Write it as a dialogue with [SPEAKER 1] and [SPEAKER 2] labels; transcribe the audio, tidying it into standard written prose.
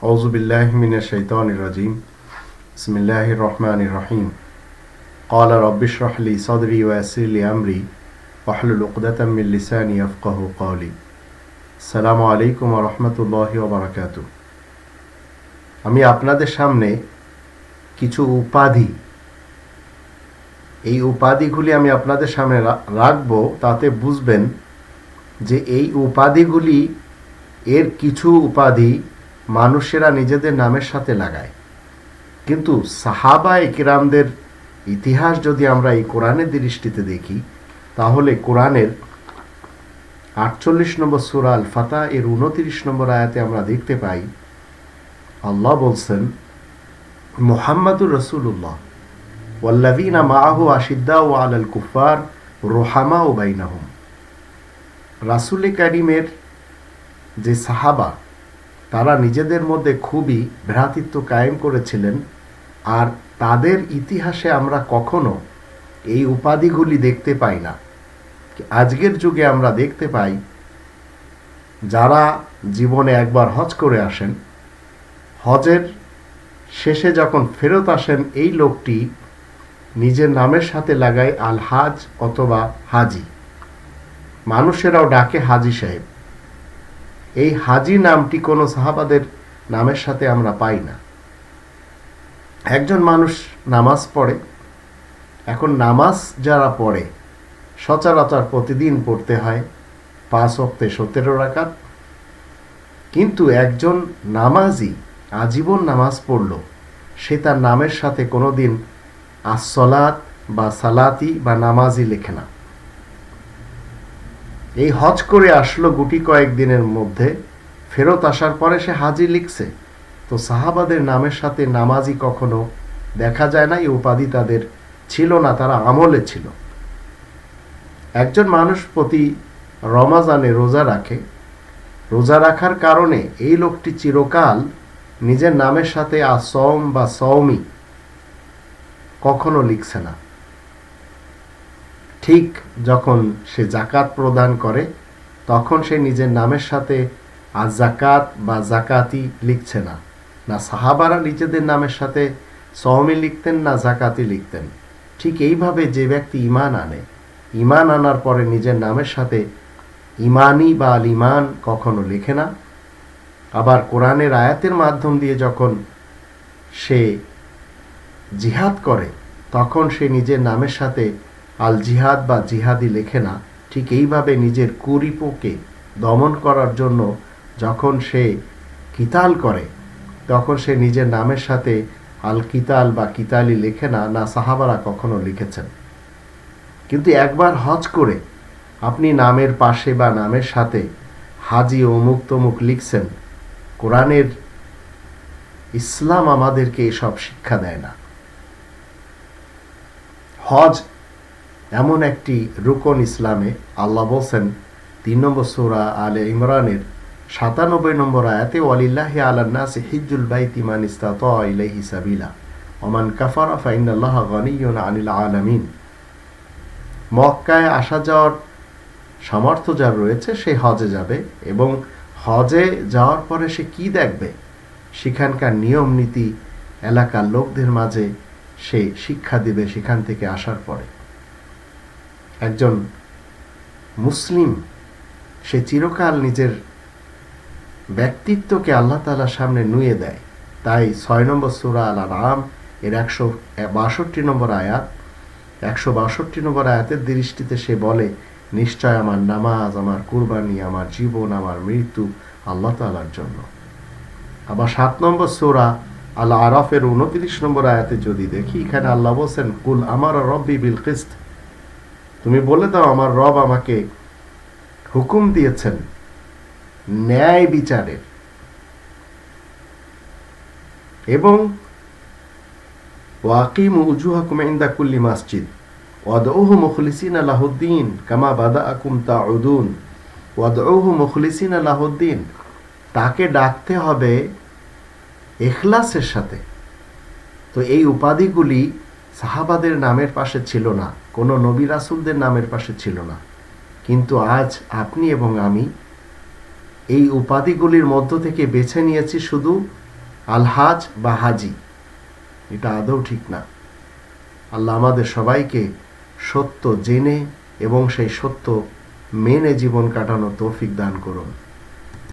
[SPEAKER 1] أعوذ بالله من الشيطان الرجيم بسم الله الرحمن الرحيم قال رب اشرح لي صدري ويسر لي أمري واحلل عقدة من لساني يفقهوا قولي السلام عليكم ورحمة الله وبركاته আমি আপনাদের সামনে কিছু উপাধি এই উপাধিগুলি আমি আপনাদের সামনে রাখব তাতে বুঝবেন যে এই উপাধিগুলি এর কিছু উপাধি মানুষেরা নিজেদের নামের সাথে লাগায়, কিন্তু সাহাবায়ে কিরামদের ইতিহাস যদি আমরা এই কোরআনের দৃষ্টিতে দেখি তাহলে কোরআনের 48 নম্বর সূরা আল ফাতহ এর 29 নম্বর আয়াতে আমরা দেখতে পাই আল্লাহ বলছেন মুহাম্মাদুর রাসূলুল্লাহ ওয়াল্লাযীনা মাআহু আশিদ্দাউ আলাল কুফার রুহামাউ বাইনাহুম। রাসূল কারীমের যে সাহাবা তারা নিজেদের মধ্যে খুবই ভ্রাতৃত্ব কায়েম করেছিলেন, আর তাদের ইতিহাসে আমরা কখনো এই উপাধিগুলি দেখতে পাই না। আজকের যুগে আমরা দেখতে পাই যারা জীবনে একবার হজ করে আসেন, হজের শেষে যখন ফেরত আসেন এই লোকটি নিজের নামের সাথে লাগায় আল হাজ অথবা হাজি, মানুষেরাও ডাকে হাজি সাহেব। এই হাজি নামটি কোনো সাহাবাদের নামের সাথে আমরা পাই না। একজন মানুষ নামাজ পড়ে, এখন নামাজ যারা পড়ে সচরাচর প্রতিদিন পড়তে হয় 5 ওয়াক্তে 17 রাকাত, কিন্তু একজন নামাজি আজীবন নামাজ পড়ল, সে তার নামের সাথে কোনোদিন আসসালাত বা সালাতি বা নামাজি লেখে না। এই হজ করে আসলো গুটি কয়েক দিনের মধ্যে, ফেরত আসার পরে সে হাজি লিখছে, তো সাহাবাদের নামের সাথে নামাজি কখনো দেখা যায় না। এই উপাধি তাদের ছিল না, তারা আমলে ছিল। একজন মানুষ প্রতি রমাজানে রোজা রাখে, রোজা রাখার কারণে এই লোকটি চিরকাল নিজের নামের সাথে আসম বা সওমি কখনো লিখছে না। ঠিক যখন সে জাকাত প্রদান করে তখন সে নিজের নামের সাথে আজ জাকাত বা জাকাতি লিখছে না। না সাহাবারা নিজেদের নামের সাথে সওমি লিখতেন না জাকাতি লিখতেন। ঠিক এইভাবে যে ব্যক্তি ঈমান আনে, ঈমান আনার পরে নিজের নামের সাথে ঈমানি বা আল ঈমান কখনো লেখে না। আবার কোরআনের আয়াতের মাধ্যম দিয়ে যখন সে জিহাদ করে তখন সে নিজের নামের সাথে আল জিহাদ বা জিহাদি লেখে না। ঠিক এইভাবে নিজের কুরিপকে দমন করার জন্য যখন সে কিতাল করে তখন সে নিজের নামের সাথে আল কিতাল বা কিতালি লেখে না, না সাহাবারা কখনো লিখেছেন। কিন্তু একবার হজ করে আপনি নামের পাশে বা নামের সাথে হাজি অমুক তমুক লিখছেন, কোরআনের ইসলাম আমাদেরকে এসব শিক্ষা দেয় না। হজ এমন একটি রুকন ইসলামে, আল্লাহ বলছেন 3 নম্বর সূরা আলে ইমরানের 97 নম্বর আয়াতে ওয়ালিল্লাহি আলান নাসি হিজ্জুল বাইতি মান ইসতাতা ইলাইহি সাবিলা ওয়া মান কাফারা ফা ইন্নাল্লাহা গানিয়্যুন আনিল আলামিন। মক্কায় আসা যাওয়ার সামর্থ্য যার রয়েছে সে হজে যাবে, এবং হজে যাওয়ার পরে সে কি দেখবে, সেখানকার নিয়ম নীতি এলাকার লোকদের মাঝে সে শিক্ষা দিবে সেখান থেকে আসার পরে। একজন মুসলিম সে চিরকাল নিজের ব্যক্তিত্বকে আল্লাহ তাআলার সামনে নুয়ে দেয়। তাই 6 নম্বর সূরা আল আনআম এর 162 নম্বর আয়াত, 162 নম্বর আয়াতের দৃষ্টিতে সে বলে, নিশ্চয় আমার নামাজ, আমার কুরবানি, আমার জীবন, আমার মৃত্যু আল্লাহ তাআলার জন্য। আবার 7 নম্বর সূরা আল আরাফের 29 নম্বর আয়াতে যদি দেখি, এখানে আল্লাহ বলছেন কুল আমার রব্বি বিল কিসত, তুমি বলে দাও আমার রব আমাকে হুকুম দিয়েছেন ন্যায় বিচারের, এবং ওয়াকিমু উজুহাকুম ইনদা কুল্লি মসজিদ ওয়াদউহু মুখলিসিনা লাহুদ্দিন কামা বাদাআকুম তাউদুন ওয়াদউহু মুখলিসিনা লাহুদ্দিন। তাকে ডাকতে হবে ইখলাসের সাথে। তো এই উপাধিগুলি সাহাবাদের নামের পাশে ছিল না, কোনো নবী রাসূলদের নামের পাশে ছিল না, কিন্তু আজ আপনি এবং আমি এই উপাধিগুলির মধ্য থেকে বেছে নিয়েছি শুধু আলহাজ বা হাজি, এটা আদৌ ঠিক না। আল্লাহ আমাদের সবাইকে সত্য জেনে এবং সেই সত্য মেনে জীবন কাটানোর তৌফিক দান করুন।